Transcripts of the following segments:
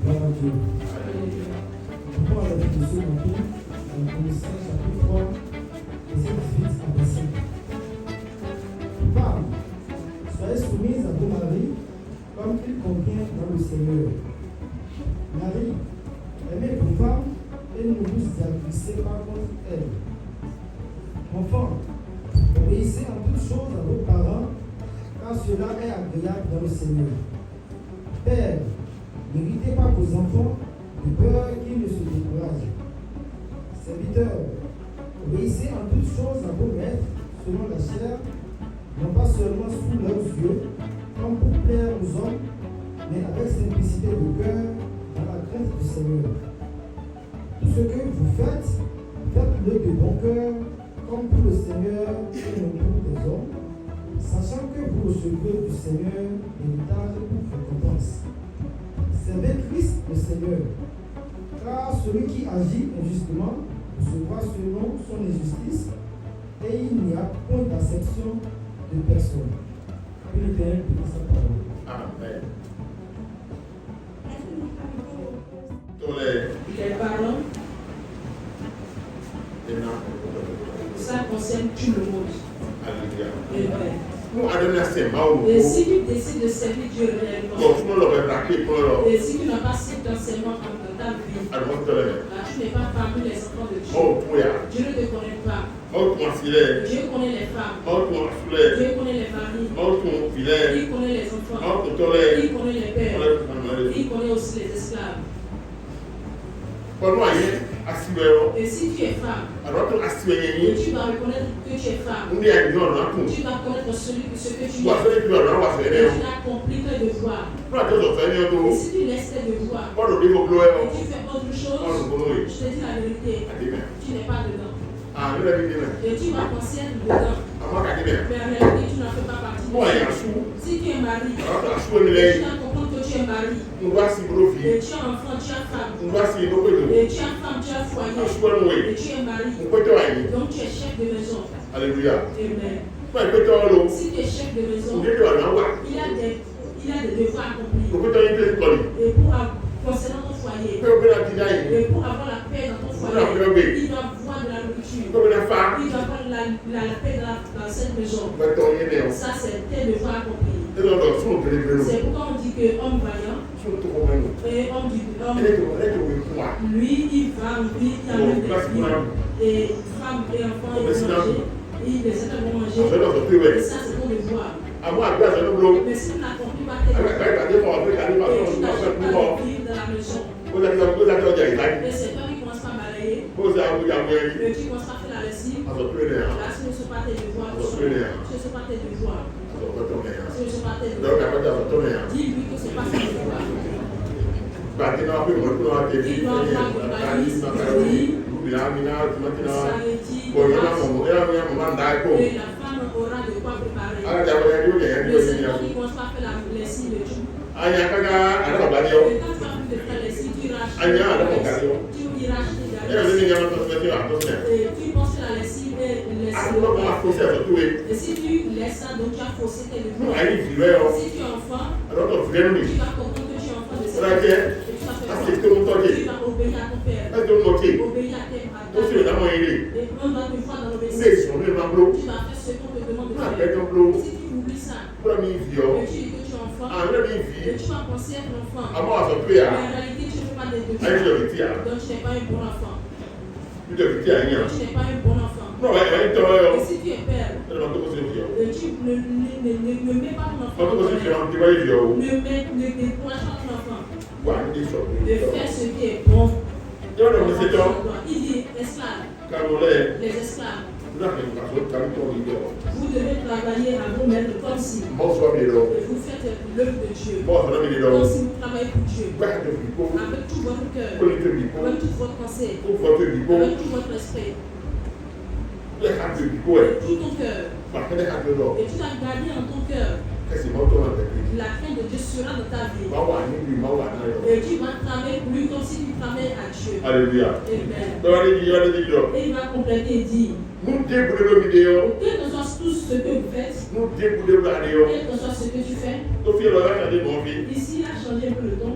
Gloire à Dieu. Pourquoi on a dit de ce matin, dans Colossiens chapitre 3, verset 18 à 25. Femme, soyez soumise à vos maris comme il convient dans le Seigneur. Marie, aimez vos femmes et ne vous agressez pas contre elles. Enfants, obéissez en toutes choses à vos parents, car cela est agréable dans le Seigneur. Père, n'irritez pas vos enfants de peur qu'ils ne se découragent. Serviteurs, obéissez en toutes choses à vos maîtres selon la chair, non pas seulement sous leurs yeux, comme pour plaire aux hommes, mais avec simplicité de cœur, dans la crainte du Seigneur. Tout ce que vous faites, faites-le de bon cœur, comme pour le Seigneur et non pour les hommes, sachant que vous recevrez du Seigneur l'héritage pour récompense. Servez Christ le Seigneur, car celui qui agit injustement recevra selon son injustice, et il n'y a point d'acception de personne. Que l'Éternel bénisse sa parole. Amen. Les parents, ça concerne tout le monde. Alléluia. Amen. Et si tu décides de servir Dieu réellement, et si tu n'as pas cet enseignement dans ta vie, tu n'es pas parmi les enfants de Dieu. Dieu ne te connaît pas. Dieu connaît les femmes. Dieu connaît les maris. Il connaît les enfants. Il connaît les pères. Il connaît aussi les esclaves. Et si tu es femme, tu vas reconnaître que tu es femme. Tu vas connaître ce que tu es. Et tu n'as compris que de voir. Et si tu laisses tes devoirs et tu fais autre chose, je te dis la vérité, tu n'es pas dedans. Et tu vas penser être dedans. Mais en réalité, tu n'en fais pas partie. Si tu es marié, tu dois comprendre que tu es marié. Et tu as enfant, tu as femme. Et tu as femme, tu as foyer. Et tu es marié. Donc tu es chef de maison. Alléluia. Amen. Si tu es chef de maison, il a des devoirs accomplis. Et pour concernant ton foyer, et pour avoir la paix dans ton foyer, il doit voir de la nourriture. Il doit avoir la paix dans cette maison. Ça, c'est tes devoirs accomplis. C'est pourquoi on dit que homme vaillant et homme lui, il va, il amène des filles. Et femmes et enfants, ils les aident à manger. Et ça, c'est ton devoir. Mais si tu n'accomplis pas tes devoirs, et tu n'achètes pas de vivre dans la maison, et c'est toi qui commences par balayer, et tu commences par faire la lessive, là, ce ne sont pas tes devoirs. Ce ne sont pas tes devoirs. Ce ne sont pas tes devoirs. Dis-lui que ce n'est pas tes devoirs. Il doit avoir compagnie, et la femme aura de quoi préparer. Mais c'est toi qui commences par faire la lessive et tout. Et quand tu as plus de faire la lessive, tu raches. Tu y raches. Et tu penses que la lessive est laissée. Et si tu laisses ça, donc tu as faussé tes devoirs. Si tu es enfant, tu vas comprendre que tu es enfant de ça. Et tu vas obéir à ton père. Obéir à tes parents. Et on doit te voir dans l'obéissance. Tu vas faire ce qu'on te demande de faire. Si tu oublies ça, et tu dis que tu es enfant, et tu vas penser être enfant. Mais en réalité, tu ne fais pas des devoirs. Donc tu n'es pas un bon enfant. Tu n'es pas un bon enfant. Et si tu es père, et tu ne mets pas ton enfant. Ne décourage pas ton enfant. De faire ce qui est bon. Il dit esclaves. Les esclaves. Vous devez travailler à vous-même comme si vous faites l'œuvre de Dieu. Comme si vous travaillez pour Dieu. Avec tout votre cœur. Avec toute votre pensée. Avec tout votre esprit. Avec tout ton cœur. Et tu dois garder en ton cœur. La crainte de Dieu sera dans ta vie. Et tu vas travailler pour lui comme si tu travaillais à Dieu. Alléluia. Amen. Et il va compléter et dire quel que soit tout ce que vous faites, quel que soit ce que tu fais, ici il a changé un peu le ton.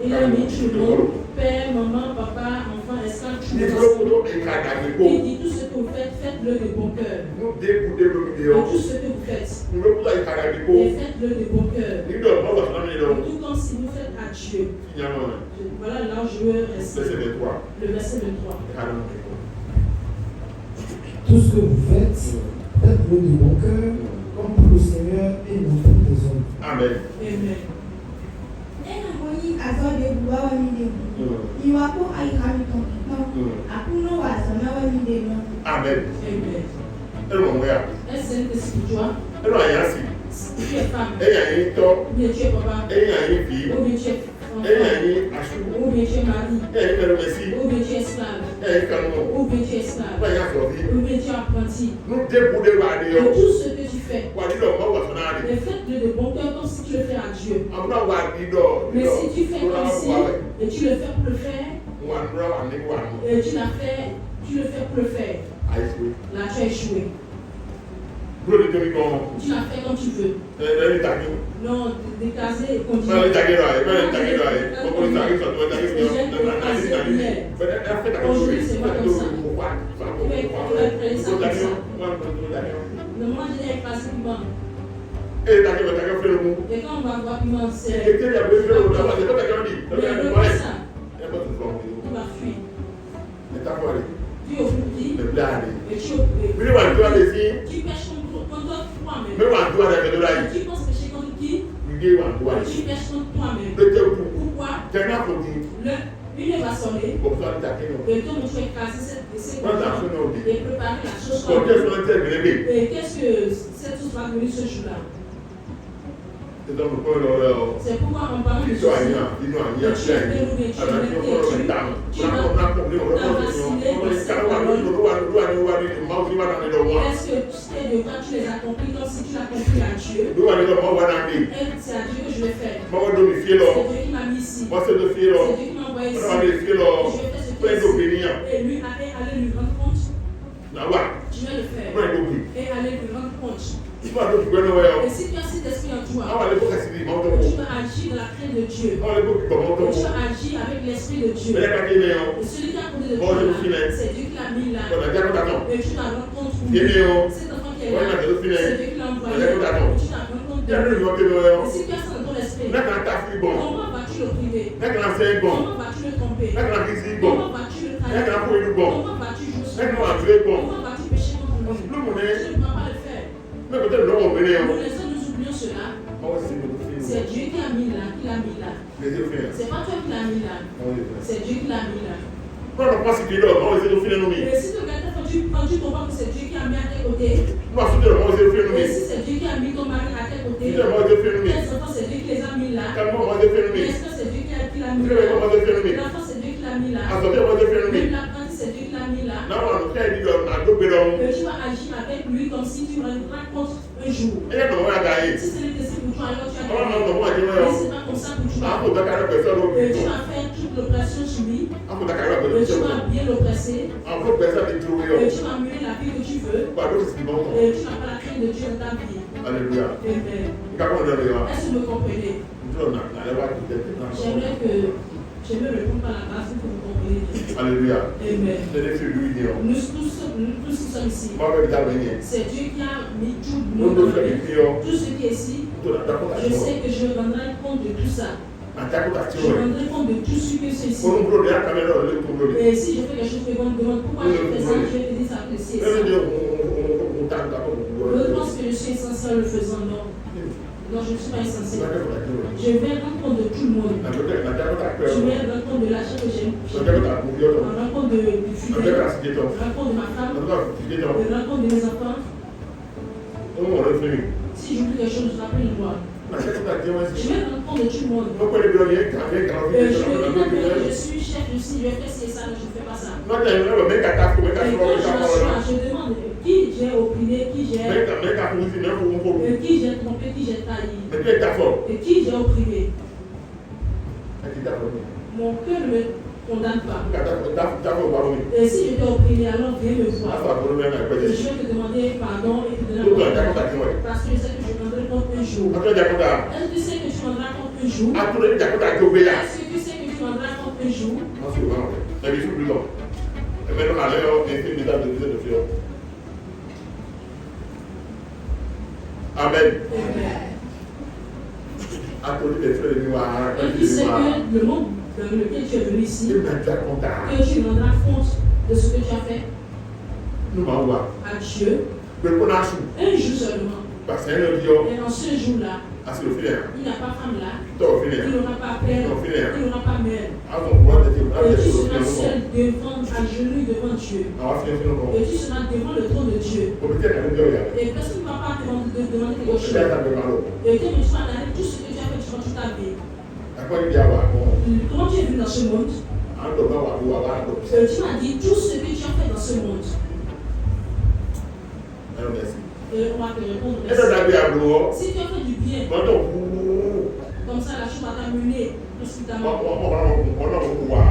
Il a mis tout le monde, père, maman, papa, enfant, esclave, tout le monde. Il dit tout ce que vous faites, faites-le de bon cœur. Et tout ce que vous faites, et faites-le de bon cœur. Et tout comme si vous faites à Dieu. Voilà là où je veux rester. Le verset 23. Tout ce que vous faites, faites-le de bon cœur, comme pour le Seigneur et non pour les hommes. Amen. Amen. Amen. Amen. Amen. Est-ce que c'est toi? Tu es femme. Ou bien tu es papa. Ou bien tu es enfant. Ou bien tu es mari. Ou bien tu es esclave. Ou bien tu es esclave. Ou bien tu es apprenti. Et tout ce que tu fais, mais faites-le de bon cœur comme si tu le fais à Dieu. Mais si tu fais comme si, et tu le fais pour le faire, et tu le fais pour le faire, là tu as échoué. Tu l'as fait comme tu veux. Non, décaser et continuer. Aujourd'hui, c'est pas comme ça. Tu vas faire ça comme ça. Non, moi, je l'ai écrasé piment. Et quand on va voir piment, c'est... Mais ne pas ça. Tu vas fuir. Tu es au plus petit. Et tu pêches contre toi-même. Tu penses pécher contre qui? Tu pêches contre toi-même. Pourquoi? Une va sonner. Et toi, tu écrases ces gens et préparer la chose comme et qu'est-ce que cette chose va venir ce jour-là? C'est pourquoi on parle de ceci. Tu es dérouvé, tu es est-ce que ces deux cas, tu les accomplis comme si tu l'accomplis à Dieu? Et c'est à Dieu que je le fais. C'est Dieu qui m'a mis ici. C'est Dieu qui m'a envoyé ici. Et je fais ce qu'il dit. Et lui, aller lui rendre compte. Je vais le faire. Et aller lui rendre compte. Et si tu as cet esprit en toi, tu vas agir dans la crainte de Dieu. Tu vas agir avec l'esprit de Dieu. Et celui qui a posé de toi là, c'est Dieu qui l'a mis là. Et tu vas rendre compte où cet enfant qui est là, c'est Dieu qui l'a envoyé. Et tu vas rendre compte de lui. Et si tu as ça dans ton esprit, comment vas-tu le priver? Comment vas-tu le tromper? Comment vas-tu le trahir? Comment vas-tu jouer sur lui? Comment vas-tu pécher contre lui? Tu ne pourras pas le faire. Nous les autres, nous oublions cela. C'est Dieu qui l'a mis là, C'est pas toi qui l'as mis là. C'est Dieu qui l'a mis là. Et si tu regardes quand tu comprends que c'est Dieu qui a mis à tes côtés. Et si c'est Dieu qui a mis ton mari à tes côtés. Tes enfants, c'est Dieu qui les a mis là. Est-ce que c'est Dieu qui l'a mis là? L'enfant, c'est Dieu qui l'a mis là. Même l'apprenti, c'est Dieu qui l'a mis là. Et tu vas agir avec lui comme si tu rendras compte un jour. Si c'est le décès pour toi, alors tu as gagné. Mais c'est pas comme ça que tu vas. Et tu vas faire toute l'opération sur lui. Et tu vas bien l'oppresser. Et tu vas mener la vie que tu veux. Et tu n'as pas la crainte de Dieu dans ta vie. Alléluia. Amen. Est-ce que vous me comprenez? J'aimerais répondre par la grâce pour que vous compreniez. Alléluia. Amen. Nous tous qui sommes ici. C'est Dieu qui a mis tout le monde dans le monde. Tout ce qui est ici. Je sais que je rendrai compte de tout ça. Je rendrai compte de tout ce que c'est ici. Et si je fais quelque chose que vous me demandez pourquoi je fais ça, je vais te dire ça que c'est ça. Je pense que je suis insensé en le faisant, non. Non, je ne suis pas insensé. Je vais rendre compte de tout le monde. Je vais rendre compte de l'achat que j'ai. Je vais rendre compte du fidèle. Je vais rendre compte de ma femme. Je vais rendre compte de mes enfants. Si j'oublie quelque chose, je rappelle-moi. Je vais rendre compte de tout le monde. Je vais dire que je suis chef, je vais faire ci et ça, je ne fais pas ça. Et quand je m'assois, je demande qui j'ai opprimé, qui j'ai trompé, qui j'ai trahi. Et qui j'ai opprimé. Mon cœur ne me condamne pas. Et si je t'ai opprimé, alors viens me voir. Je vais te demander pardon et te donner pardon. Parce que je sais que je rendrai compte un un jour? Atau Jakarta. Est-ce que tu sais que tu rendras compte un jour? Atau dari Jakarta ke Ubaya. Est-ce que tu sais que tu rendras compte un jour? Masuk bang. Tapi itu belum. Memang ada yang minta de faire. Amen. Atau di frères de moi. Et tu sais que le monde dans lequel tu es venu ici, Il m'a déjà compté. que tu rendras compte de ce que tu as fait Nous m'en va. à Dieu Le connaissons. un jour seulement. Parce que le Dieu. Et dans ce jour-là, Ah c'est le filer. il n'a pas femme là, Toi au il filer. n'aura pas père, il n'aura pas mère. Ah mon roi de Dieu. Ah Et tu c'est seras le seul devant, à genoux devant Dieu. Ah va finir non. Et tu seras devant le trône de Dieu. Au peut-être que Dieu ya. Et personne ne va pas te demander quelque chose. Peut-être que Dieu Et tu vas donner tout ce que tu as fait durant toute ta vie. à quoi il y a wa bon. Comment tu es venu dans ce monde? En donnant wa wa. Et tu m'as dit tout ce que tu as fait dans ce monde. Alors merci. Et on va te répondre Et ça merci. d'abord à blo. Si tu as fait du bien, Quand on comme ça la chose va t'amener précipitamment. on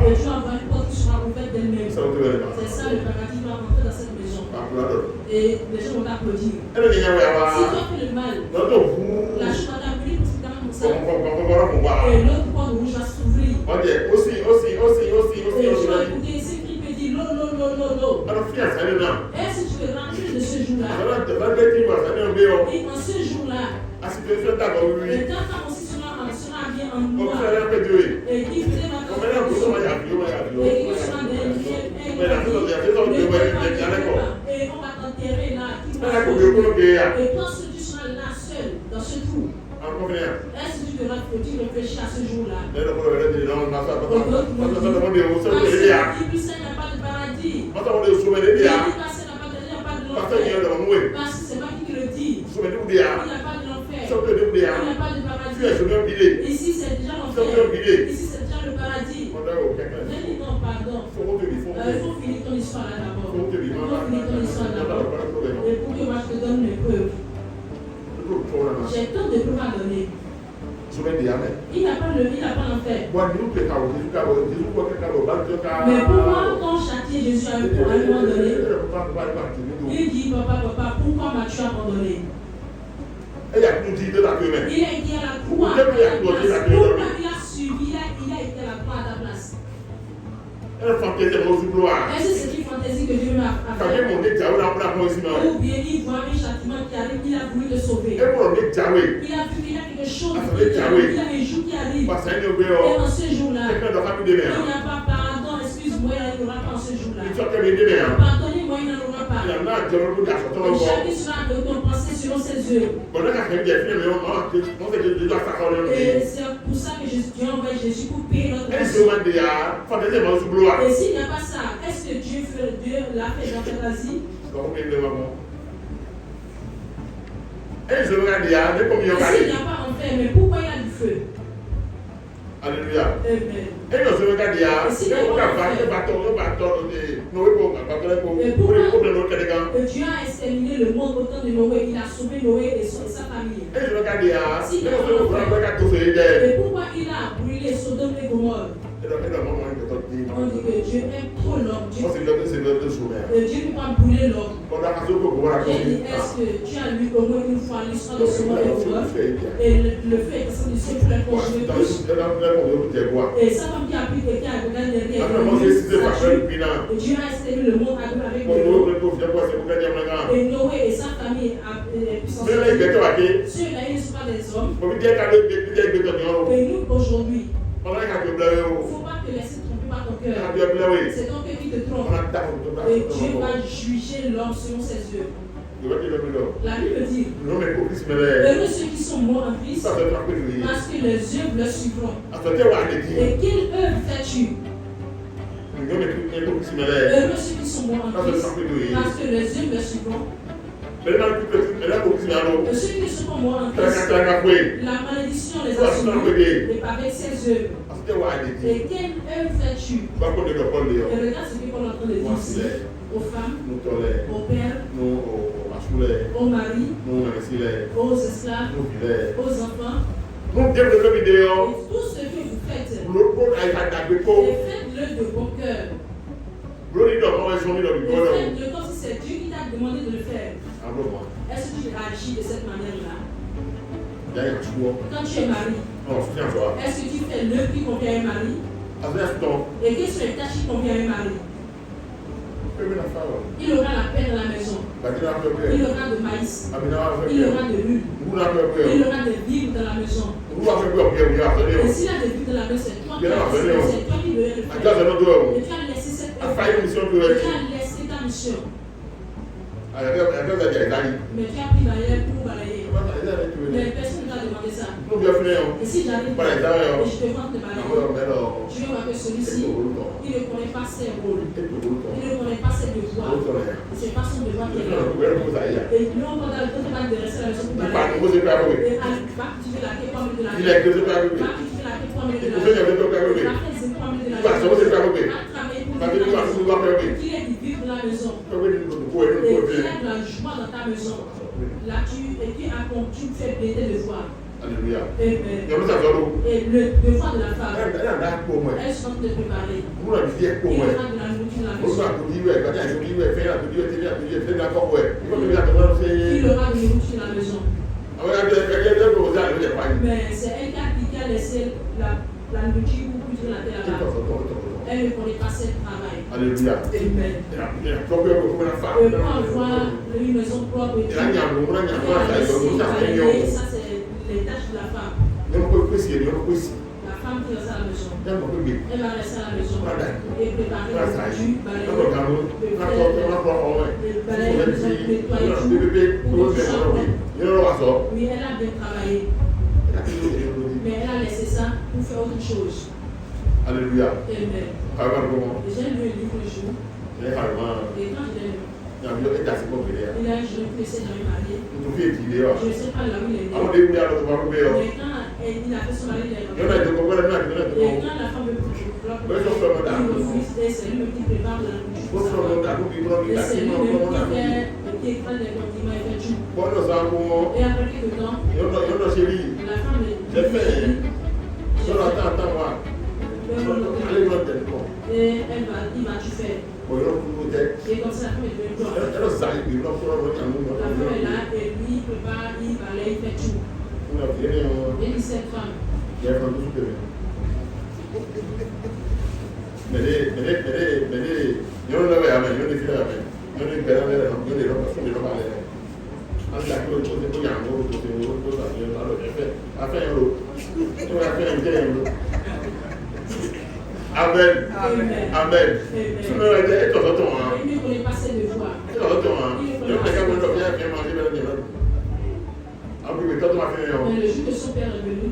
Et tu vas avoir une porte qui sera ouverte d'elle-même. ça vous dire. C'est ça le paradis va rentrer dans cette maison. Et les gens vont t'applaudir. Elle est Si tu là. as fait le mal, Quand on la chose va t'amener précipitamment comme ça. on Et l'autre porte rouge va s'ouvrir. on dit aussi. Et tu vas écouter ce cri peut dire lo. Alors fier ça là. Et si tu veux rentrer de ce jour-là, Alors tu vas dire moi ça ne veut. et en ce jour-là, À ce que je fais ta oui. et ta femme aussi sera bien en On noir. fait un peu de. Et qui peut être On met un peu de et qui sera et on va t'enterrer là. Et toi, tu seras là seul dans ce trou. Est-ce que tu réfléchis à ce jour-là? Parce que il n'y a pas de paradis. Il dit passer n'a pas de l'enfer. Parce que c'est pas qui le dit. Il n'y a pas de l'enfer. Il n'y a pas de paradis. Ici c'est déjà l'enfer. Ici c'est déjà le paradis. Je dis non, pardon. Il faut finir ton histoire là d'abord. Il faut finir ton histoire d'abord. Et pour que moi je te donne les preuves. J'ai tant de preuves à donner. Il n'a pas l'enfer. Mais pourquoi quand châtier Jésus à un moment donné, il dit papa, pourquoi m'as-tu abandonné? Il a été à la croix à ta place. Pourquoi il a suivi, il a été à la croix à ta place? Est-ce que c'est une fantaisie que Dieu m'a fait? Ou bien il voit un châtiment qui arrive, il a voulu te sauver. Il a vu qu'il y a quelque chose qui arrive, il y a un jour qui arrive. Et dans ce jour-là, il n'y a pas pardon, excuse-moi, il n'y aura pas en ce jour-là. Pardonnez-moi, il n'y en aura pas. Et chacun sera récompensé selon ses œuvres. Et c'est pour ça que Dieu a envoyé Jésus pour payer notre péché. Et s'il n'y a pas ça, est-ce que Dieu l'a fait dans cette Asie? Et s'il n'y a pas enfer, mais pourquoi il y a du feu? Alléluia. Amen. Dieu a exterminé le monde au temps de Noé. Il a sauvé Noé et sa famille. Et pourquoi il a brûlé Sodome et Gomorrhe? On dit que Dieu aime trop l'homme. Dieu ne peut pas brûler l'homme. J'ai dit, est-ce que tu as lu au moins une fois l'histoire de Sodome et Gomorrhe? Et le feu est descendu sur tous les conjurés tous. Et sa femme qui a pris quelqu'un à regarder derrière. Et Dieu a exterminé le monde avec de l'eau. Et Noé et sa famille pu s'en sortir. Ceux-là, ils ne sont pas des hommes. Et nous, aujourd'hui, il ne faut pas te laisser tromper par ton cœur. C'est ton cœur qui te trompe. Et Dieu va juger l'homme selon ses œuvres. La Bible dit, heureux ceux qui sont morts en Christ, parce que les œuvres le suivront. Et quelle œuvre fais-tu? Heureux ceux qui sont morts en Christ, parce que les œuvres le suivront. Et ceux qui ne sont pas morts en Christ, la malédiction les a suivis, et avec ses œuvres. Et quelle œuvre fais-tu? Et regarde ce que Paul est en train de dire ici aux femmes, aux pères, aux maris, aux esclaves, aux enfants. Et tout ce que vous faites, faites-le de bon cœur. Faites-le comme si c'est Dieu qui t'a demandé de le faire. Est-ce que tu agis de cette manière-là? Quand tu es marié, est-ce que tu fais l'œuvre qui convient à un mari? Et quelles sont les tâches qui conviennent à un mari? Il aura la paix dans la maison. Il aura de maïs. Il aura de l'huile. Il aura des vivres dans la maison. Et s'il a des vivres dans la maison, c'est toi qui dois le faire. Et tu as laissé cette œuvre. Tu as laissé ta mission. Mais tu as pris derrière pour balayer. Mais personne ne t'a demandé ça. Et si j'arrive et je te demande de balayer, je vais voir que celui-ci, il ne connaît pas ses rôles. Il ne connaît pas ses devoirs. C'est pas son devoir qui est là. Et nous, on va de rester à la maison pour balayer. Et va cultiver la quête 3 minutes de la vie. Va cultiver la quête 3 minutes de la vie. Va faire 3 minutes de la vie. Va travailler pour qu'il ait du vivre dans la maison. Et qu'il ait de la joie dans ta maison. Là, tu fais bien tes devoirs. Alléluia. Et le devoir de la femme, elle chante de préparer. Il aura de la nourriture de la maison. Il aura de nourriture de la maison. Mais c'est elle qui a laissé la nourriture pour cultiver la terre là-bas. Elle ne connaît pas ce travail. Alléluia. Amen. Et pour avoir une maison propre et tout. Ça, c'est les tâches de la femme. La femme qui reste à la maison. Elle va rester à la maison et préparer la nourriture, oui, elle a bien travaillé. Mais elle a laissé ça pour faire autre chose. Alléluia. Amen. J'ai lu un livre le jour. Et quand je l'ai lu, il a un jeune qui essaie de me marier. Je ne sais pas là où il est né. Mais quand il a fait son mari, il est rentré. Et quand la femme veut plus, il refuse et c'est lui-même qui prépare la nourriture. Et c'est lui-même qui écrit des condiments et fait tout. Et après quelques temps, la femme est et il va tout faire. Et comme ça, la femme est devenue blanche. La femme est là et lui, il prépare, il balaye, il fait tout. Et il dit cette femme. Amen. Amen. Il ne connaît pas ses devoirs. Mais le jour de son père est venu,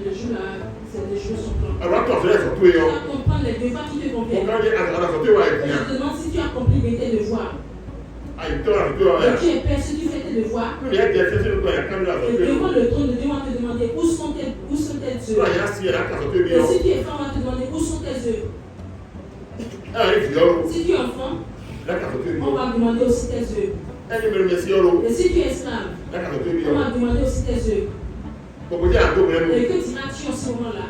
le jour là, c'est des choses sont pleines. Tu dois comprendre les devoirs qui te conviennent. Je te demande si tu accomplis bien tes devoirs. Et tu es père, si tu fais tes devoirs. Et devant le trône de Dieu, on va te demander où sont tes œufs. Et si tu es femme, on va te demander où sont tes œufs. Si tu es enfant, on va demander aussi tes œufs. Et si tu es esclave, on va demander aussi tes œufs. Et que diras-tu en ce moment-là?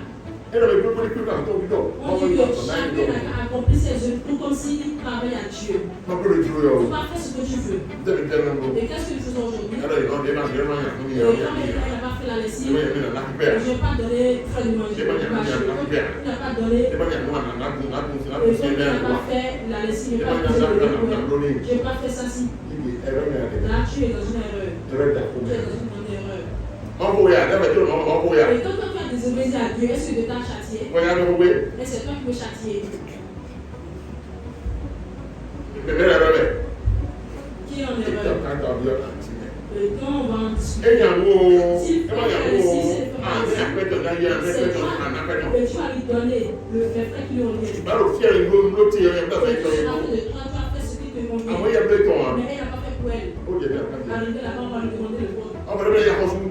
On dit que chacun a accompli ses œuvres tout comme s'il travaille à Dieu. Tu vas faire ce que tu veux. Et qu'est-ce que nous faisons aujourd'hui? Et quand il n'a pas fait la lessive, je n'ai pas donné faire de manger. Il n'a pas donné. Et quand il n'a pas fait la lessive, il n'a pas donné. Je n'ai pas fait ça si. Là, tu es dans une erreur. Tu es dans une grande erreur. Et quand tu as désobéi à Dieu, est-ce que Dieu t'a châtié? Et c'est toi qui veux châtier. Qui est en erreur? Et quand on va en discuter, si c'est toi, et tu vas lui donner le frère qui lui revient. Et tu vas faire ce qui te convient. Mais elle n'a pas fait pour elle. Arrivé là-bas, on va lui demander le vote.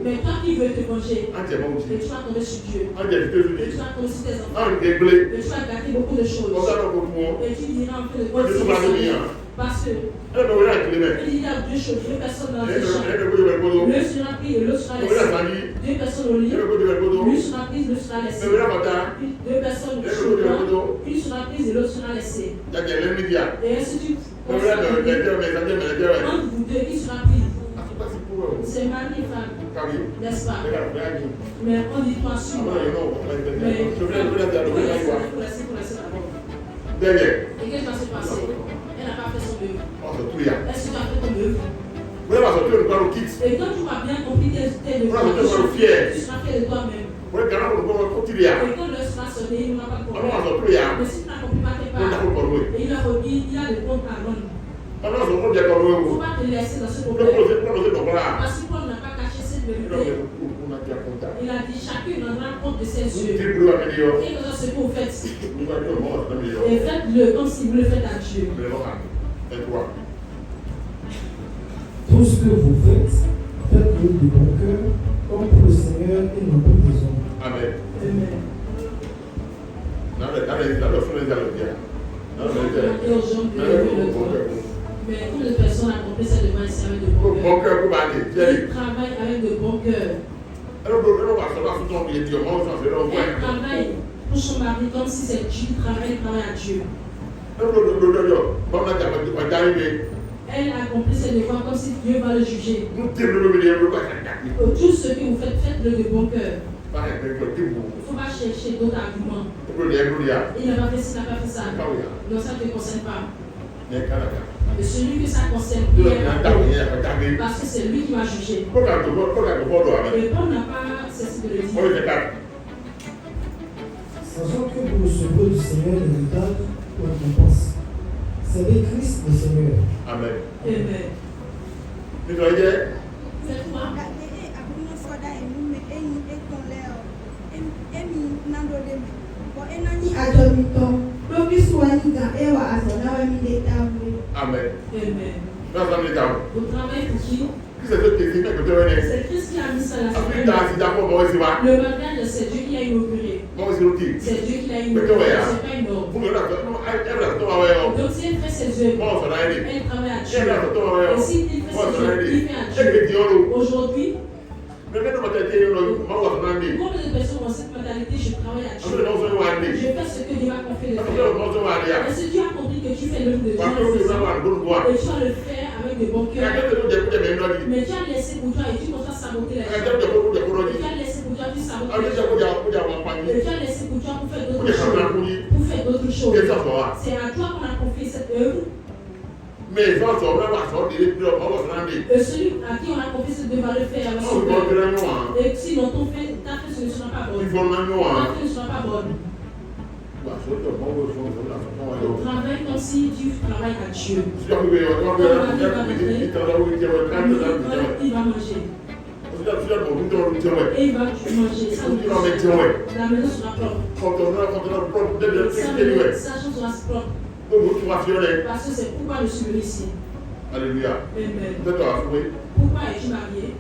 Mais toi qui veux te venger, et tu vas tomber sur Dieu. Et tu vas tomber sur tes enfants. Et tu vas gâter beaucoup de choses. Et tu diras en fait de quoi parce que il y a deux choses, deux personnes dans les champs. L'un sera pris et l'autre sera laissé. Deux personnes au lit, l'une sera prise, l'autre sera laissée. Deux personnes au chemin, une sera prise et l'autre sera laissée. Et ainsi de suite. Entre vous deux, qui sera pris? C'est mari et femme, Kami. n'est-ce pas? Regarde, regarde. Mais on dit toi sur. Ah non, non, Mais je voulais dire, pour laisser d'abord. derrière. Et qu'est-ce qui va se passer? Elle n'a pas fait son œuvre. On se trouve là. Est-ce que tu as fait ton œuvre? Vous voulez pas sortir le corps au kit? Et quand tu vas bien compris tes devoirs, Voilà, je suis fier. tu seras fier de toi-même. Vous voulez garder le corps au kit là? Et quand l'heure sera sonnée, il n'aura pas de Alors, on se problème. trouve là. Mais si tu n'as compris pas tes On a parts, le corps rouge. et il a des comptes à rendre. Alors, on se trouve bien corps Il ne faut rouge. pas te laisser dans ce Vous problème. pouvez poser le corps là. Parce que Paul n'a pas caché cette On vérité. a déjà contact. Il a dit chacun rendra compte de ses Vous yeux. dites, vous l'avez dit, Et dans ce que vous faites, vous allez le monde, c'est meilleur. et faites-le comme si vous le faites à Dieu. Mais non, c'est toi. Tout ce que vous faites, faites-le de bon cœur, comme pour le Seigneur et non pour les hommes. Amen. Amen. Dans le fond, les allons dire. Dans le Et aux gens de le droit. Mais comme les personnes accomplissent cette demande ici avec de bon bon cœur, cœur, vous m'avez dit. ils travaillent avec de bon cœur. Alors, on va savoir sous ton billet, Dieu, moi, on s'en fait le Elle travaille pour son mari comme si c'est Dieu qui travaille à Dieu. Elle accomplit ses devoirs comme si Dieu va le juger. Tout ce que vous faites, faites-le de bon cœur. Il ne faut pas chercher d'autres arguments. Il n'a pas fait ci, il n'a pas fait ça. Non, ça ne te concerne pas. Mais celui que ça concerne, il est là. Parce que c'est lui qui va juger. Et Paul n'a pas cessé de le dire. Sachant que vous recevrez du Seigneur l'héritage ou récompense. C'est le Christ le Seigneur. Amen. Amen. Tu dois dire, C'est quoi? Amen. Amen. Dans un état. Vous travaillez pour qui? C'est ce qui est que tu veux dire. C'est Christ qui a mis ça là. Après, dans ce d'abord, moi aussi, moi. Le mariage, c'est Dieu qui l'a inauguré. Moi aussi, aussi. C'est Dieu qui l'a Mais inauguré. comment il y a? C'est pas une norme. Vous me dites, elle va se tomber. Donc si elle fait ses œuvres, Moi, on s'en a aidé. elle travaille à Dieu. Elle va se tomber. Et si il fait Moi, on ses s'en a œuvres, aidé. il fait à Elle me Dieu. dit, Aujourd'hui, mais maintenant, moi, on s'en a aidé. combien de personnes ont cette mentalité? Je travaille à Après, Dieu. on s'en a aidé. Je fais ce que Dieu m'a confié de Après, faire. on s'en a aidé. Et si Dieu a compris que tu fais l'œuvre de Dieu, Parce que vous avez un bon droit. et tu vas le faire avec de bon cœur. Mais tu as laissé pour toi et tu commences à saboter les gens. Et tu as laissé pour toi, tu sabotes les gens. Et tu as laissé pour toi pour faire d'autres choses. Pour faire d'autres choses. C'est à toi qu'on a confié cette œuvre. Mais ils ont sauvé ma sorte de l'esprit, on va se rendre. Et celui à qui on a confié cette œuvre va le faire avec son cœur. Et sinon, ta fait ce ne sera pas bonne. Ta fait ne sera pas bonne. Donc, travaille comme si tu travailles à Dieu. Il va manger. Et il va manger. Ça, la maison sera propre. Sa chambre sera propre. Parce que c'est pourquoi je suis venu ici. Alléluia. Amen. Pourquoi es-tu marié?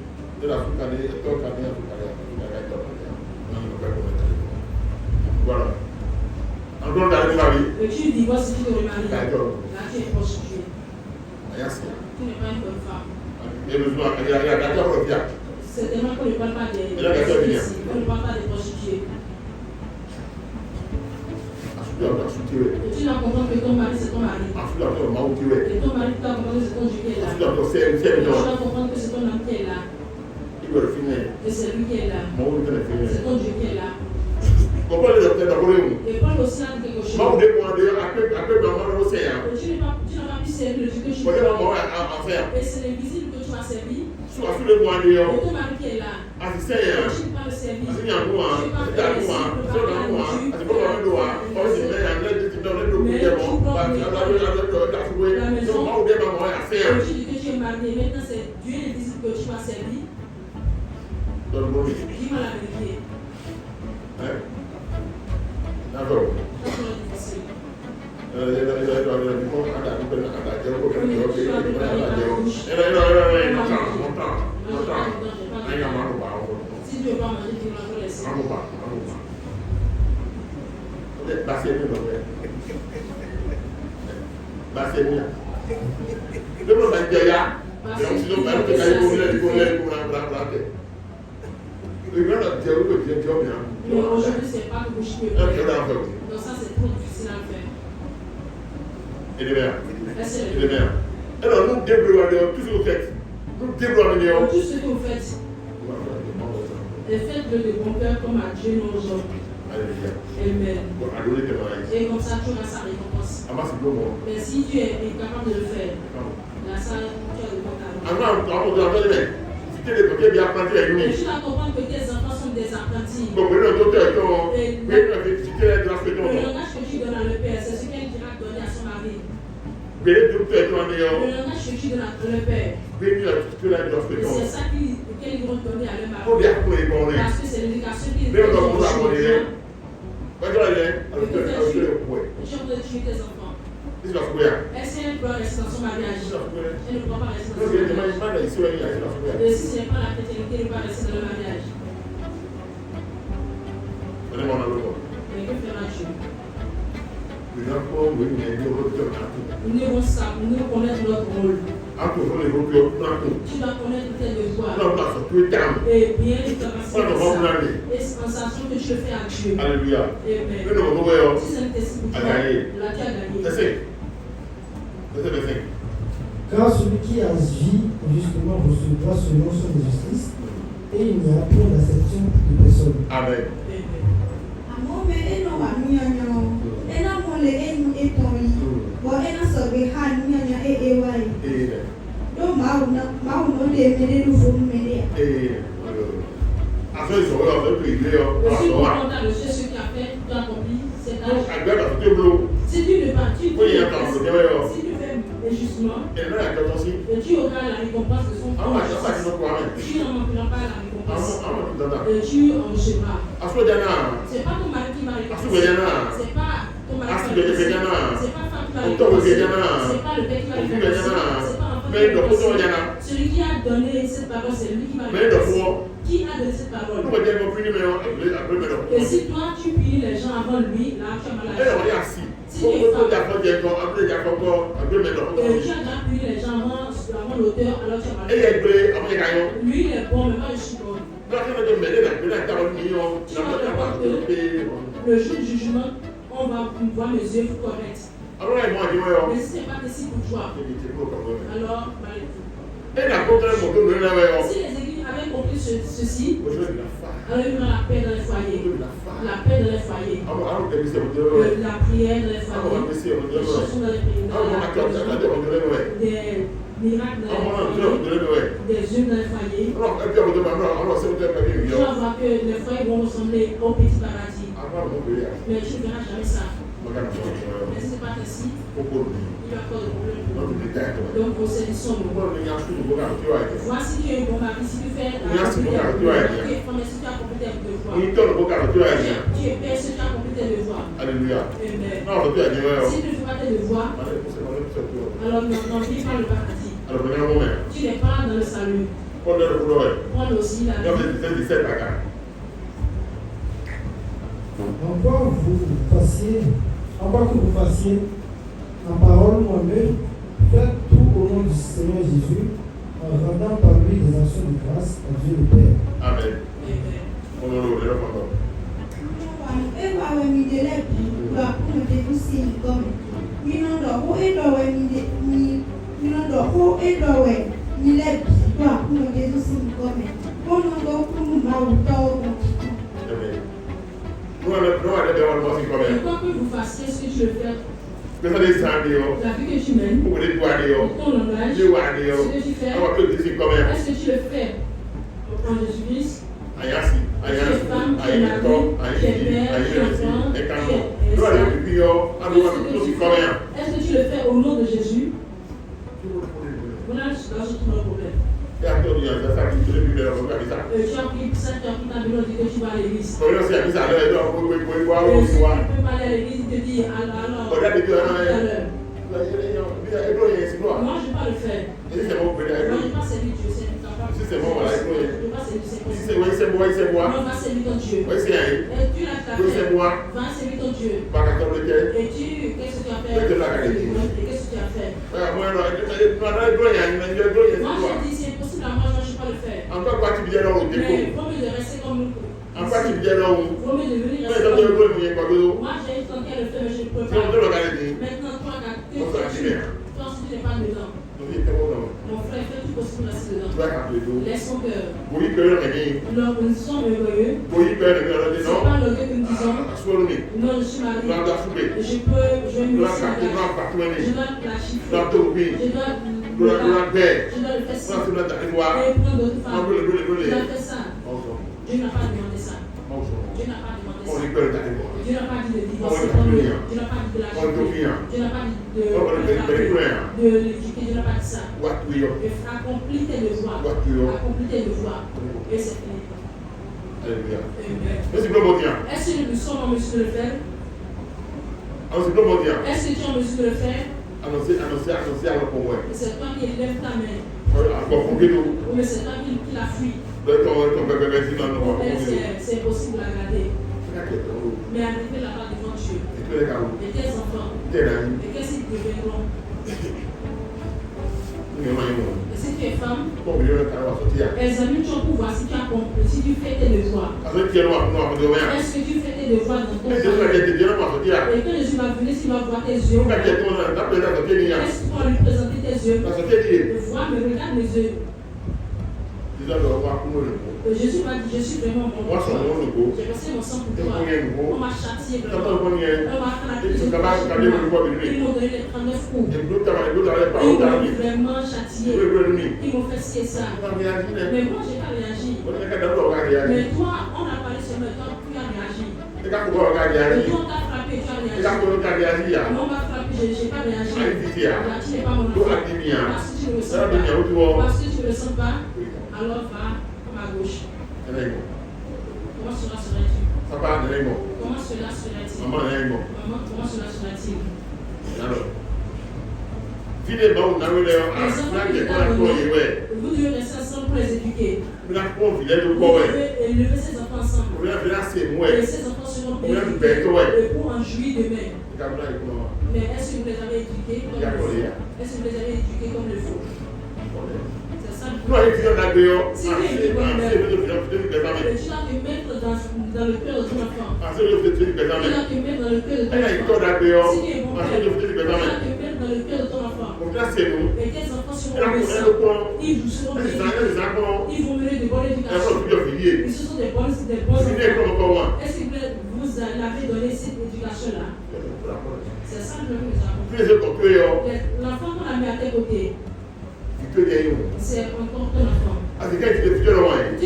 Voilà. Encore dans le mari. Et tu divorces si tu te remaries. Là, D'accord. tu es prostituée. Merci. Tu n'es pas une bonne femme. Il y a d'accord au fiat. C'est tellement qu'on ne parle pas des Il y a d'accord ici. On ne parle pas des prostituées. Et tu dois comprendre que ton mari, c'est ton mari. Et ton mari doit comprendre que c'est ton Dieu qui est là. Et tu dois comprendre que c'est ton homme qui est là. Et c'est lui qui est là. C'est ton Dieu qui est là. Et Paul aussi a dit quelque chose. Et tu n'as pas pu servir le Dieu que tu veux. Et c'est l'invisible que tu vas servir. Et ton mari qui est là. Et tu ne peux pas le servir. Tu ne peux pas faire les signes, tu ne peux pas faire la maison. Et tu dis que tu es marié. Maintenant, c'est Dieu l'invisible que tu vas servir. Dis-moi la vérité. D'accord. Si tu ne veux pas manger, tu vas te laisser. Mais aujourd'hui, c'est pas que je peux faire. Donc ça, c'est trop difficile à faire. Et les mères. Alors, nous débrouillons tout ce que vous faites. Tout ce que vous faites, faites-le de bon cœur comme à Dieu nos hommes. Amen. Et comme ça, tu auras sa récompense. Mais si tu es incapable de le faire, là, ça, tu as le bon talent. Mais tu dois comprendre que tes enfants sont des apprentis. Le langage que tu donnes à le père, c'est ce qu'elle dira donner à son mari. Le langage que tu donnes à le père, c'est ça qu'elles vont donner à leur mari. Parce que c'est l'éducation qu'ils donnent aujourd'hui. Tu es en train de tuer tes enfants. Est-ce qu'elle peut rester dans son mariage? Elle ne peut pas rester dans son mariage. Et si ce n'est pas la chrétienté, elle ne peut pas rester dans le mariage. Mais que fera Dieu? Nous devons connaître notre rôle. Tu dois connaître tes devoirs. Et bien et en sachant que tu le fais à Dieu. Alléluia. Amen. Si c'est un test pour toi, là tu as gagné. Car celui qui agit justement recevra selon son justice, et il n'y a point d'acception de personne. Amen. Ce qui a fait, tu as accompli cet âge. Si tu ne pas, si tu fais injustement, et tu auras la récompense de son corps. Tu n'en manqueras pas la récompense. Tu en recevras. C'est pas ton mari qui va récompenser. C'est pas ton mari qui va récompenser. C'est pas femme qui va récompenser. C'est pas le père qui va récompenser. C'est pas enfant qui va récompenser. Celui qui a donné cette parole, c'est lui qui va récompenser. Qui a donné cette parole? Et si toi tu punis les gens avant lui, là tu as mal à la si tu es femme, tu as déjà puni les gens avant l'auteur, alors tu as mal à la lui il est bon, mais moi je suis bon. Le jour du jugement, on va voir mes yeux corrects. Mais si ce n'est pas possible pour toi, alors si les églises avaient compris ceci, alors il y aura la paix dans les foyers. La paix dans les foyers. La prière dans les foyers. Les chansons dans les pays. Des miracles dans les foyers. Des yeux dans les foyers. Tu vas voir que les foyers vont ressembler au petit paradis. Mais tu ne verras jamais ça. Mais ce n'est pas ainsi. Il y a encore de problèmes. Donc, procédons. Voici tu es un bon mari. Si tu fais la prière, tu es femme, si tu as compris tes devoirs. Tu es père, si tu as compris tes devoirs. Alléluia. Si tu ne fais pas tes devoirs, alors n'en vis pas le paradis. Tu n'es pas dans le salut. Prends aussi la vie. Encore que vous fassiez en parole ou en œuvre, faites tout au nom du Seigneur Jésus, en rendant par lui des actions de grâce à Dieu le Père. Amen. Et quoi que vous fassiez ce que tu veux faire, la vie que tu mènes, ton langage, ce que tu fais, est-ce que tu le fais en Jésus-Christ? Tu es femme, tu es mari, tu es père, tu es enfant, tu es est-ce que tu le fais au nom de Jésus? Voilà, dans ce problème. Tu as pris ça, tu as pris ta Bible, tu dis que tu vas à l'église. Tu peux pas aller à l'église, il te dit alors, tout à l'heure. Moi, je ne vais pas le faire. Moi, je ne vais pas servir Dieu, c'est capable. Je ne vais pas servir Dieu. Non, va servir ton Dieu. Et tu l'as fait. Va servir ton Dieu. Et tu, qu'est-ce que tu as fait? Et qu'est-ce que tu as fait? Moi, je dis, c'est impossible à moi, je ne vais pas le faire. Mais il faut mieux de rester comme nous. Il faut mieux de venir rester comme nous. Moi, j'ai tenté de le faire, mais je ne peux pas. Maintenant, toi, tu n'es pas dedans. Mon frère, fais tout possible de rester dedans. Laisse ton cœur. Oui, que Lorsque nous sommes orgueilleux, oui, que c'est pas l'orgueil que nous disons. Non, je suis marié. Je vais me laisser la je dois la chiffrer. Je dois le faire ça. Et prendre d'autres femmes. Je dois faire ça. Dieu n'a pas demandé ça. Dieu n'a pas demandé ça. Dieu n'a pas dit de divorcer comme lui. Dieu n'a pas dit de la chiffrer. Dieu n'a pas dit de l'éduquer. Dieu n'a pas dit ça. Accomplis tes devoirs. Accomplis tes devoirs. Et c'est fini. Alléluia. Amen. Est-ce que nous sommes en mesure de le faire? Est-ce que tu es en mesure de le faire? C'est toi qui lève ta main. Ou mais c'est toi qui la fuit. C'est impossible à garder. Mais arriver là-bas devant Dieu. Et tes enfants. Et qu'est-ce qu'ils deviendront? Et si tu es femme, examine ton pouvoir si tu as compris, si tu fais tes devoirs. Est-ce que tu fais tes devoirs dans ton travail? Et quand Jésus va venir, s'il va voir tes yeux, est-ce que tu vas lui présenter tes yeux? Vois, mais regarde mes yeux. Jésus m'a dit, je suis vraiment bon. J'ai versé mon sang pour toi. On m'a châtié vraiment. On m'a frappé. Ils m'ont donné les 39 coups. Ils m'ont vraiment châtié. Ils m'ont fait ci et ça. Mais moi, je n'ai pas réagi. Mais toi, on a parlé sur le temps, tu as réagi. Mais toi, on t'a frappé, tu as réagi. On m'a frappé, je n'ai pas réagi. Tu n'es pas mon enfant. Parce que tu ne le sens pas. Parce que tu ne le sens pas, alors va à gauche. Comment cela serait-il? Comment cela serait-il? Maman, comment cela serait-il? Vous devez rester ensemble pour les éduquer. Vous devez élever ces enfants ensemble. Et ces enfants seront bien éduqués et pour en jouir demain. Mais est-ce que vous les avez éduqués comme il faut? Est-ce que vous les avez éduqués comme il faut? C'est ça. Si tu es éduqué comme il faut, tu dois te mettre dans le cœur de ton enfant. Tu dois te mettre dans le cœur de ton enfant. Si tu es bon père, tu dois te mettre dans le cœur de ton enfant. Et tes enfants seront obéissants. Ils seront obéissants. Ils vont mener de bonnes éducations. Ils sont des bons enfants. Est-ce que vous avez donné cette éducation-là? C'est ça que nous avons. L'enfant qu'on a mis à tes côtés, c'est encore ton enfant. Tu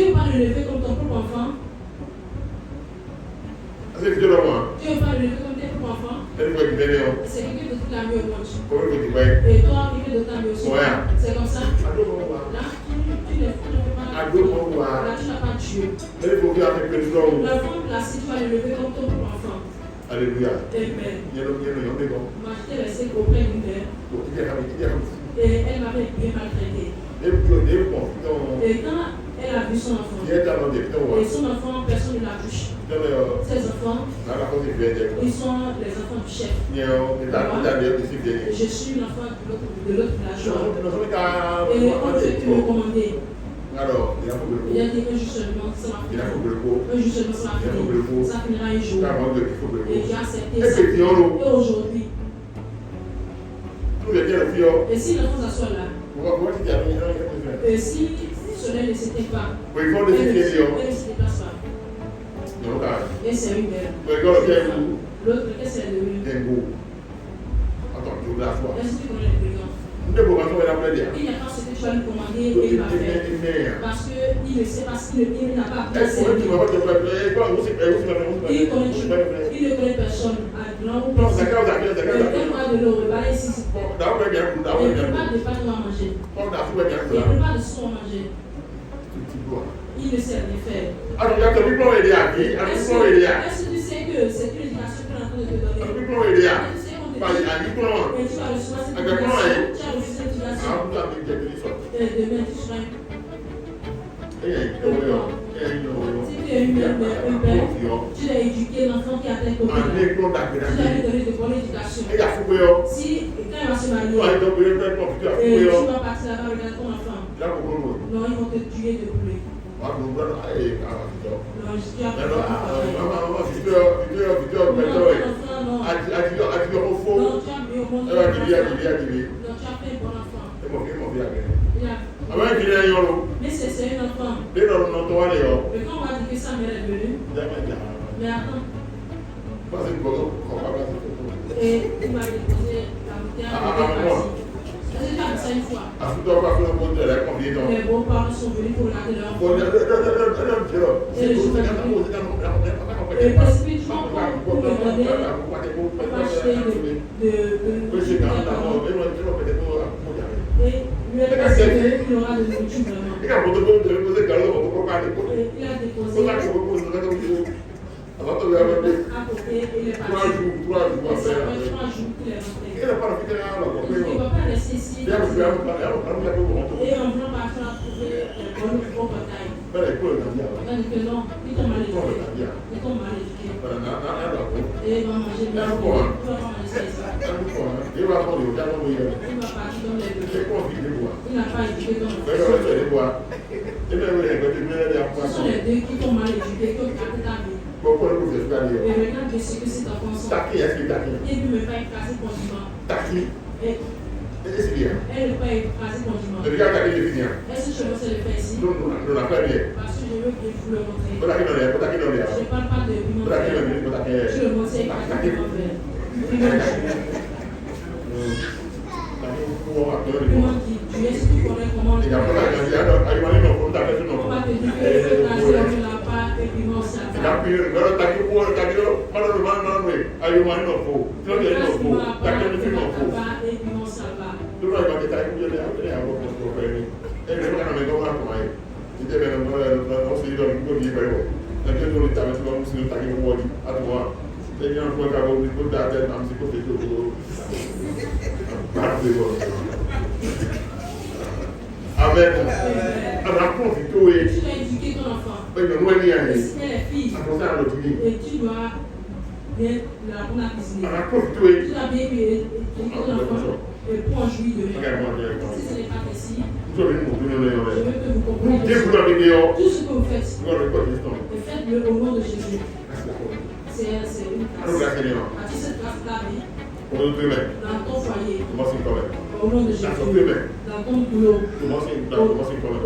ne veux pas le lever comme ton propre enfant? Tu ne veux pas le lever comme tes propres enfants? C'est quelqu'un de toute la vie au monde. Et toi, quelqu'un de ta vie aussi. C'est comme ça. Là, tu ne peux pas. Là, tu n'as pas Dieu. L'enfant placé, tu vas le lever comme ton propre enfant. Alléluia. Amen. Moi, j'étais restée auprès d'une mère. Et elle m'avait bien maltraité. Et quand elle a vu son enfant, et son enfant, personne ne la touche. Ses enfants, ils sont les enfants du chef. Je suis l'enfant de l'autre villageois. Et on peut me commander. Il y a dit un jour seulement, ça va finir. Un jour seulement, ça va finir. Ça finira un jour. Et j'ai accepté ça. Et aujourd'hui, et si l'enfant s'assoit là, et si cela ne s'était pas, elle ne se déplace pas. Et c'est une belle. L'autre, qu'est-ce qu'elle est devenue? Est-ce que tu connais les brigands? Il n'y a pas ce que tu vas lui commander et il va faire. Parce qu'il ne sait pas ce qu'il n'a pas appris à servir. Il ne connaît personne. Non, ou personne. Il prépare de l'eau, le balai ici. Il prépare de pas de manger. Il prépare de son manger. Il ne sait rien faire. Est-ce que tu sais que c'est une éducation qu'on est en train de te donner? Et tu vas recevoir cette éducation. Tu as reçu cette éducation. Et demain, tu seras si tu es une mère, tu l'as éduqué, l'enfant qui a tes côtés. Tu lui as donné de bonne éducation. Si, quand il va se marier, et tu vas partir là-bas regarder ton enfant. Non, ils vont te tuer de brûler. Non, tu as pas fait un bon enfant. Mais c'est un enfant. Mais quand on va dire que sa mère est venue, mais attends. Et il m'a déposé la bouteille. C'est pas ça une fois. Les beaux-parents sont venus pour regarder leur enfant. Et le jour et spécifiquement pour me demander pour acheter de et lui a passé qu'il aura de nourriture vraiment. Il a déposé à côté et il est parti. 3 jours. Et ça fait 3 jours qu'il est rentré. Il ne va pas rester ici. Et en voulant partir à trouver les bonnes propres tailles. Tandis que non, ils t'ont mal éduqué. Ils t'ont mal éduqué. Et ils vont manger bien. Ils vont manger ça. Il va partir dans les deux. Il n'a pas éduqué dans le ce sont les deux qui t'ont mal éduqué, qui ont gardé ta vie. Et regarde de ce que c'est ta conscience. Et ne me pas écraser conjointement. Et elle ne peut pas écraser conjointement. Est-ce que je veux le faire ici? Parce que je veux que vous le montrez. Je ne parle pas de piment vert. Je le montre avec piment vert. Piment qui tu es, si tu connais comment le faire. On va te dire que le feu tracé, on ne l'a pas et piment ça va. Amen. Tu dois éduquer ton enfant. Et si elle est fille, et tu dois bien la prendre à cuisiner. Tu dois bien éduquer ton enfant et pour en jouir demain. Si ce n'est pas ainsi, je veux que vous compreniez tout ce que vous faites. Et faites-le au nom de Jésus. C'est une grâce. As-tu cette grâce de la vie? Dans ton foyer. Au nom de Jésus. Dans ton boulot.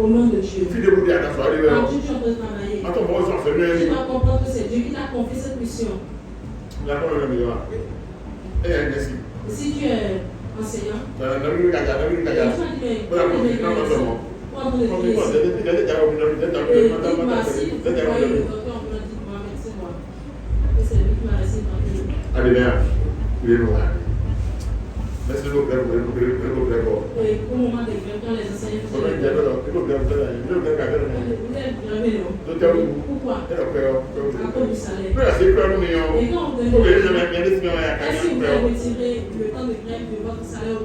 Au nom de Dieu. Quand tu es en train de travailler, tu dois comprendre que c'est Dieu qui t'a confié cette mission. Et si tu es enseignant, au moment des grèves, quand les enseignants pourquoi? À cause du salaire. Et quand vous donnez est-ce que vous avez retiré le temps de grève de votre salaire?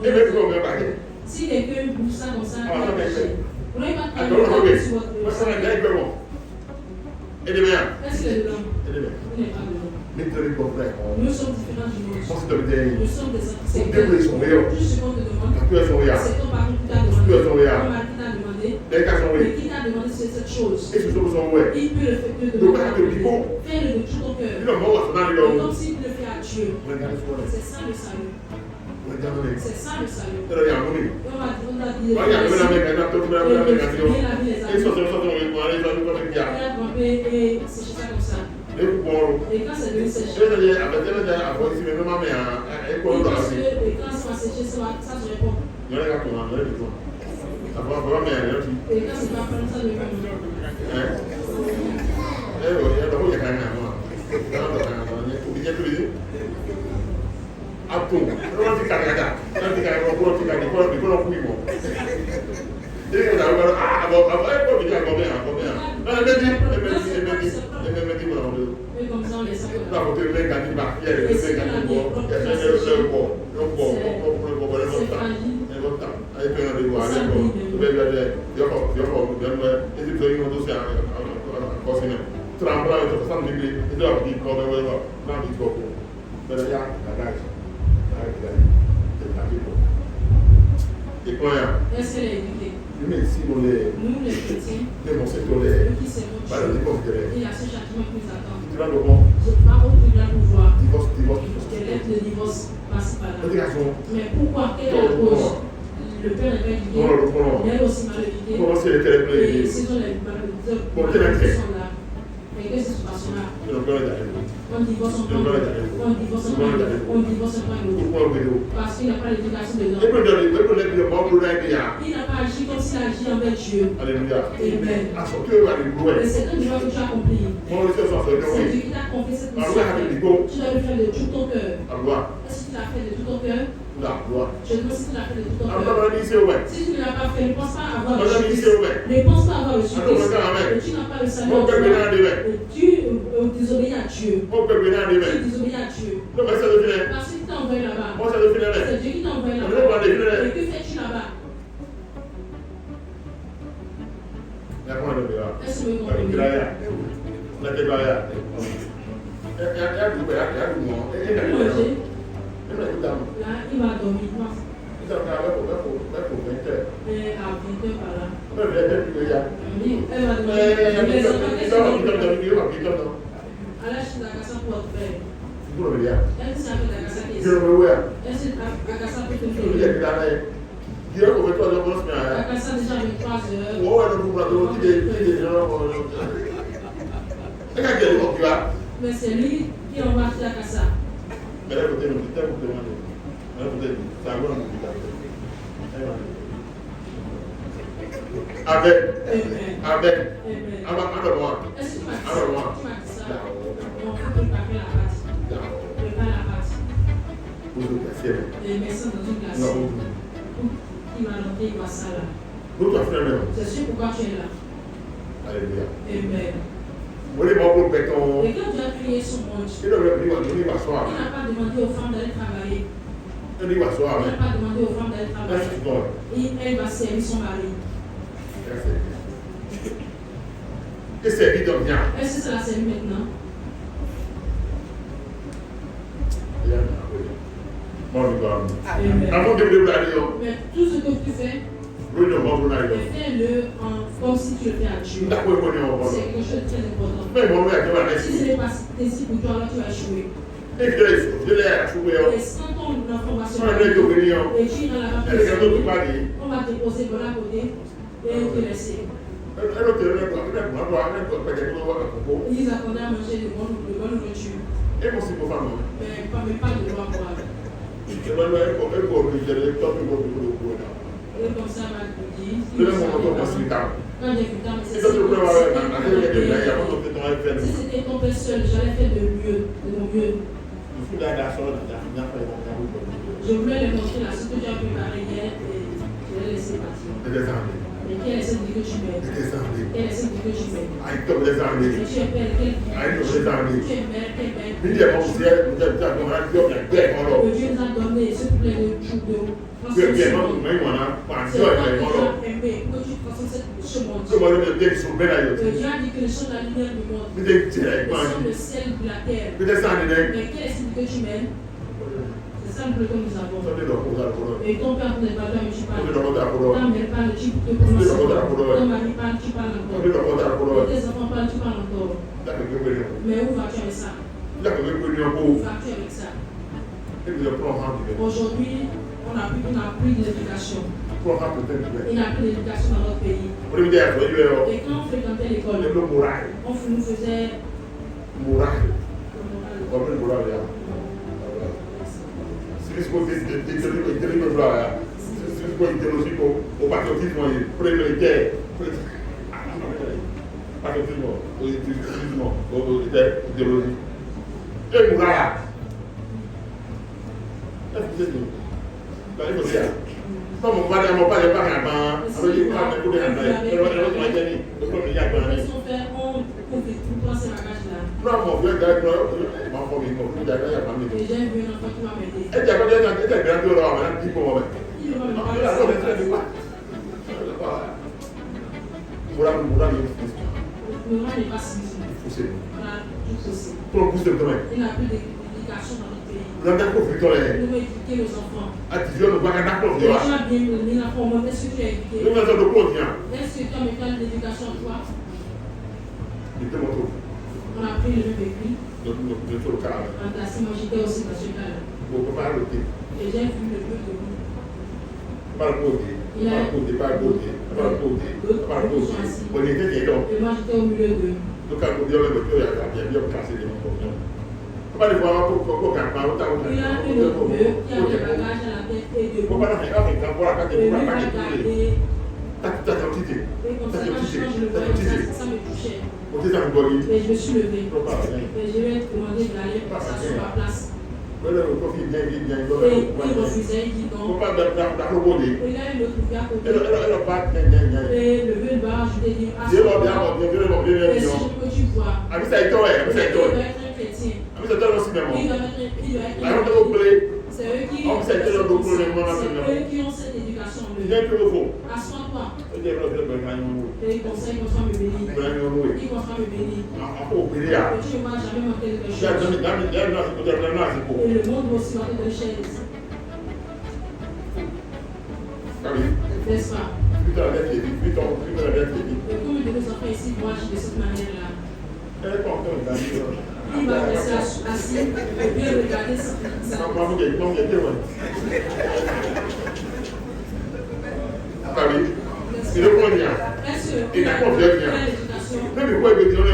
Si quelqu'un bouge ça comme ça, vous n'avez pas de temps sur votre salaire. Est-ce que le blanc? Vous n'êtes pas de blanc. Nous sommes différents du monde. Nous sommes des antisectaires. Tout ce qu'on te demande, c'est ton parent qui t'a demandé, ton mari qui t'a demandé, et qui t'a demandé cette chose. Il peut le faire te demander. Fais-le de tout ton cœur. Et comme s'il le fait à Dieu. C'est ça le salut. C'est ça le salut. Et on va dire et sécher ça comme ça. Et quand c'est devenu séché, et quand ça va sécher, ça se répond. Et quand c'est pas comme ça, ça et comme ça, on les sait. Est-ce qu'elle est éduquée? Nous, les chrétiens, qui s'aiment, il y a ce châtiment qui nous attend. Je pars au tribunal pour voir quel est le divorce passé par là. Mais pourquoi? Quelle est la cause? Le père n'est pas éduqué. L'elle aussi mal éduquée. Et ce sont les maladies sont là. Mais qu'est-ce qui se passe là? On divorce en prend parce qu'il n'a pas l'éducation dedans. Il n'a pas agi comme s'il agit envers Dieu. Alléluia. Amen. Et c'est un devoir que tu as accompli. C'est Dieu qui t'a confié cette mission. Tu dois le faire de tout ton cœur. Est-ce que tu l'as fait de tout ton cœur? Je demande si tu l'as fait de tout ton cœur. Si tu ne l'as pas fait, ne pense pas avoir le supplice. Ne pense pas avoir le supplice. Et tu n'as pas le salut en toi. Et tu désobéis à Dieu. Tu désobéis à Dieu. Parce qu'il t'a envoyé là-bas. C'est Dieu qui t'a envoyé là-bas. Et que fais-tu là-bas? Est-ce que vous comprenez? Là, il va dormir. Mais à 20h par là. Oui, elle va dormir. À la chine d'Akassa pour votre frère. Elle s'est appelée d'Akassa qui est ici. Elle s'est Akassa pour te faire. Akassa déjà 23 heures. Mais c'est lui qui envoie chez Akassa. Avec. Est-ce que tu m'as dit ça? On va préparer la pâte. Prépare la pâte. Les médecins dans une glace. Il va rentrer, il va ça là. C'est sûr pourquoi tu es là. Alléluia. Amen. Et quand Dieu a créé son monde, il n'a pas demandé aux femmes d'aller travailler. Il n'a pas demandé aux femmes d'aller travailler. Et elle va servir son mari. Est-ce que c'est la servi maintenant? Mais tout ce que tu fais, fais-le comme si tu le fais à Dieu. C'est quelque chose de très important. Si ce n'est pas ainsi pour toi, alors tu vas échouer. Et quand ton enfant va se marier, et tu n'en as pas fait, on va te poser de l'à côté et te laisser. Ils attendaient à manger de bonne nourriture. Mais pas de loi pour aller. Et comme ça, va te dire, quand j'ai vu ça, si c'était ton père seul, j'allais faire de mon mieux. Je voulais lui montrer la suite que tu as préparée hier et je l'ai laissé partir. Mais quelle est cette vie que tu mets? Quelle est cette vie que tu mets? Et tu es belle, quelle vie? Tu es belle, quelle belle. Que Dieu nous a donné ce plein de jours d'eau. C'est déjà aimé que tu transformes ce monde. Que Dieu a dit que nous sommes la lumière du monde. Nous sommes le ciel de la terre. Mais quelle est cette vie que tu mènes? C'est ça le problème que nous avons. Et ton père n'est pas là, mais tu parles. Ta mère parle, tu te prononces. Ton mari parle, tu parles encore. Et tes enfants parlent, tu parles encore. Mais où vas-tu avec ça? Où vas-tu avec ça? Aujourd'hui, on n'a plus d'éducation. Il n'y a plus d'éducation dans notre pays. Et quand on fréquentait l'école, on nous faisait il n'a plus d'éducation dans notre pays. Nous devons éduquer nos enfants. Les gens bien mis la forme. Est-ce que tu as éduqué? Est-ce que tu as mis l'éducation toi? On a pris le même écrit. Moi j'étais aussi dans ce cas-là. Et j'ai vu le peu de vous. Pas le côté. Pas le côté. Pas le côté. Pas le côté. Pas le côté. On était des dons. Et moi j'étais au milieu d'eux. Donc, quand on dit, on a bien cassé les mains. Pas de voir pourquoi on a pas autant de Il y a un peu de vieux qui a des bagages à la tête et de faut pas la faire avec un poids à et lui pas m'a gardé. t'as quantité. Et comme ça, quand je le voyais, ça me touchait. On t'est dans le body. Et je me suis levée. Faut pas rien. Et je lui ai demandé d'aller s'asseoir sur ma place. Le profil bien. Et il refusait, il dit non. Faut pas d'applaudir. Et il y a une autre fille à côté. Elle pas bien. Et le vieux bar, je lui ai dit, Dieu va bien, et si je peux tu vois. Ah, mais ça est toi, Il doit être un chrétien. Ah, mais c'est toi aussi, même. Il doit être un Ah, on t'a chrétien. oublié. C'est eux qui Ah, c'est eux qui ont cette éducation. Bien que le faux. Assois-toi. Et il conseille qu'on soit me bénir. Il qu'on soit me bénir. Tu ne m'as jamais manqué de quelque chose. Et le monde va aussi manquer de chaises. N'est-ce pas? Et comme de nos enfants ici, moi, je de cette manière-là. Il va rester assis et bien regarder ça. Il est bon bien. Il a confiance bien. Même pourquoi il veut dire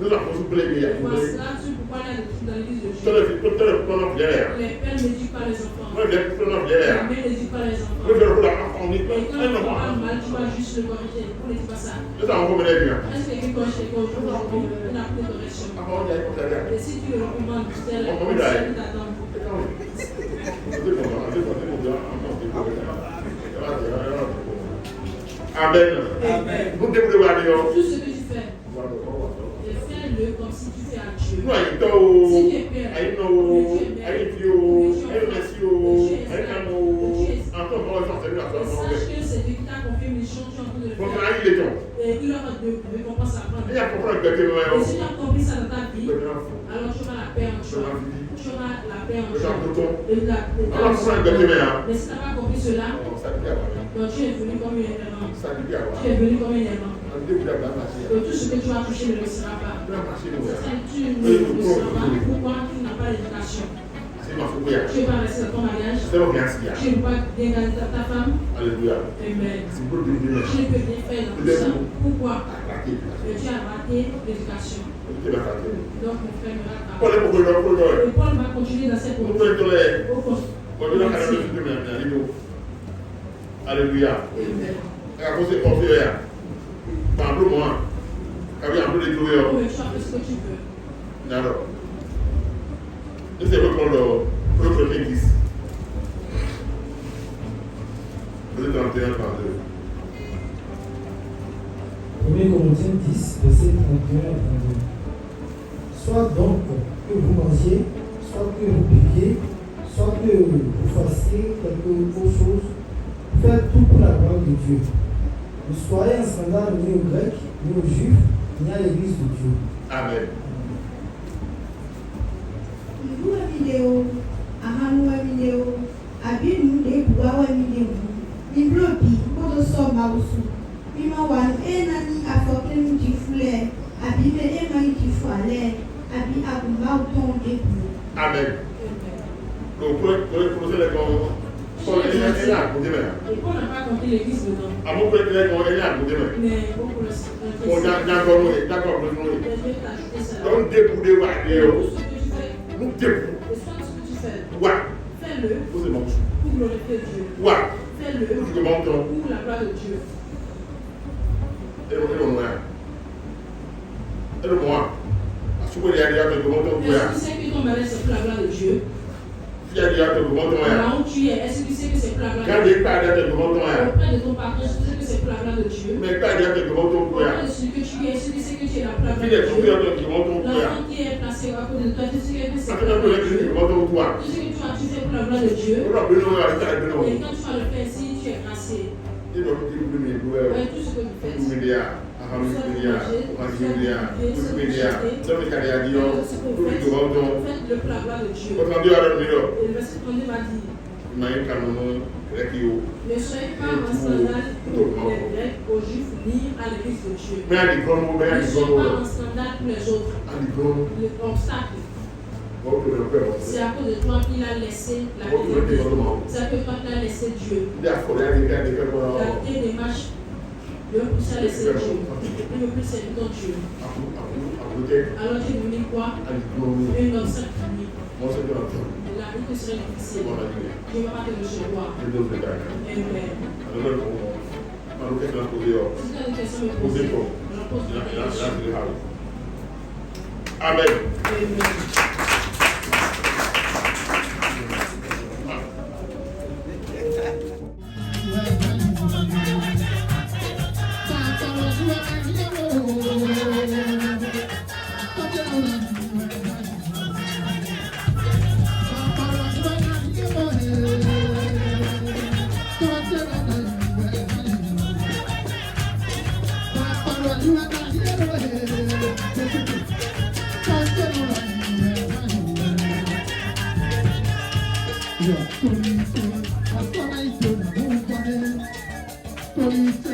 nous avons soufflé bien. Parce là, tu peux pas aller dans l'église de Dieu. Les pères n'éduquent pas les enfants. Les mères n'éduquent pas les enfants. Et quand il parle mal, tu vas juste le corriger. On ne dit pas ça. Est-ce que quelqu'un corrige quelqu'un aujourd'hui? Il n'a plus de correction. Et si tu le recommandes, c'est la correction qui t'attend. Amen. Vous devez voir tout ce que tu fais. Et fais-le comme si tu fais à Dieu. Si tu es père, sache que c'est Dieu qui t'a confié une mission, tu es en train de le faire. Et il aura de récompenses à prendre. Et si tu as compris ça dans ta vie, alors tu auras la paix en toi. Tu auras la paix en toi. Mais si tu n'as pas compris cela, donc tu es venu comme une errant. Tu es venu comme une errant. Et tout ce que tu as touché ne réussira pas. Tu ne réussiras pas. Pourquoi tu n'as pas l'éducation? Tu vas rester dans ton mariage. Tu ne peux pas bien garder ta femme. Alléluia. Amen. Tu ne peux bien faire dans tout ça. Pourquoi? Et tu as raté l'éducation. Donc mon frère me rattrape. Et Paul va continuer dans cette conduite. Alléluia. Parle-moi. Oui, tu as fait ce que tu veux. Alors, nous allons prendre l'autre église. Vous êtes en 31 par 2. 1 Corinthiens 10, verset 31 à 32. Soit donc que vous mangiez, soit que vous buviez, soit que vous fassiez quelque autre chose, faites tout pour la gloire de Dieu. Ne soyez en scandale ni aux Grecs, ni aux Juifs, ni à l'église de Dieu. Amen. Video, Amanu video, Abinu de Buawa video, Biblobi, Bodoso Mausu, Bimawan, Enani, Afoken Tifule, Abibe Emai Tifale, Abi Abumauton de Bu. Amen. Donc, pour les gens, Et qu'on n'a pas compris l'église dedans. à mon père, elle est à côté. Mais beaucoup le savent. On a d'accord. Je vais t'ajouter ça. Donc, débouler, Tout ce que tu fais, nous débouler. et soit ce que tu fais, Ouais. fais-le Vous êtes bon. pour glorifier Dieu. Ouais. Fais-le Vous êtes bon. pour la gloire de Dieu. Et le moi. À ce que il y a des gens qui vont Est-ce que tu sais que ton mariage c'est pour la gloire de Dieu? il y a des gens qui vont Là où tu es, est-ce que tu sais que c'est pour la gloire quand de Dieu? des pas des gens Auprès de ton partenaire, est-ce que tu sais que c'est pour la gloire de Dieu? mais pas des gens qui vont Auprès de celui que tu es, est-ce que tu sais que tu es là pour la il y gloire a de des Dieu? gens qui vont L'enfant qui est placé à côté de toi, tu sais que c'est ça pour fait la un gloire peu de les Dieu? gens qui vont Tu sais que tu fais pour la gloire de Dieu. on a besoin de faire Et quand tu vas le faire, si tu es gracié, il doit être plus de tout ce que vous faites, faites-le pour la gloire de Dieu. Et le verset 32 va dire, ne soyez pas en scandale pour les Grecs, aux Juifs, ni à l'église de Dieu. Ne soyez pas en scandale pour les autres, les obstacles. C'est à cause de toi qu'il a laissé la vérité. C'est à cause de toi qu'il a laissé Dieu. Il a fait des marches. Il ne veut plus se laisser Dieu. Il ne veut plus servir ton Dieu. Alors tu me dis quoi? Une obstacle pour lui. La vie te serait difficile. Je ne vais pas te recevoir. Amen. Si tu as des questions, me poser. Je pose des questions. Amen. Amen. Police,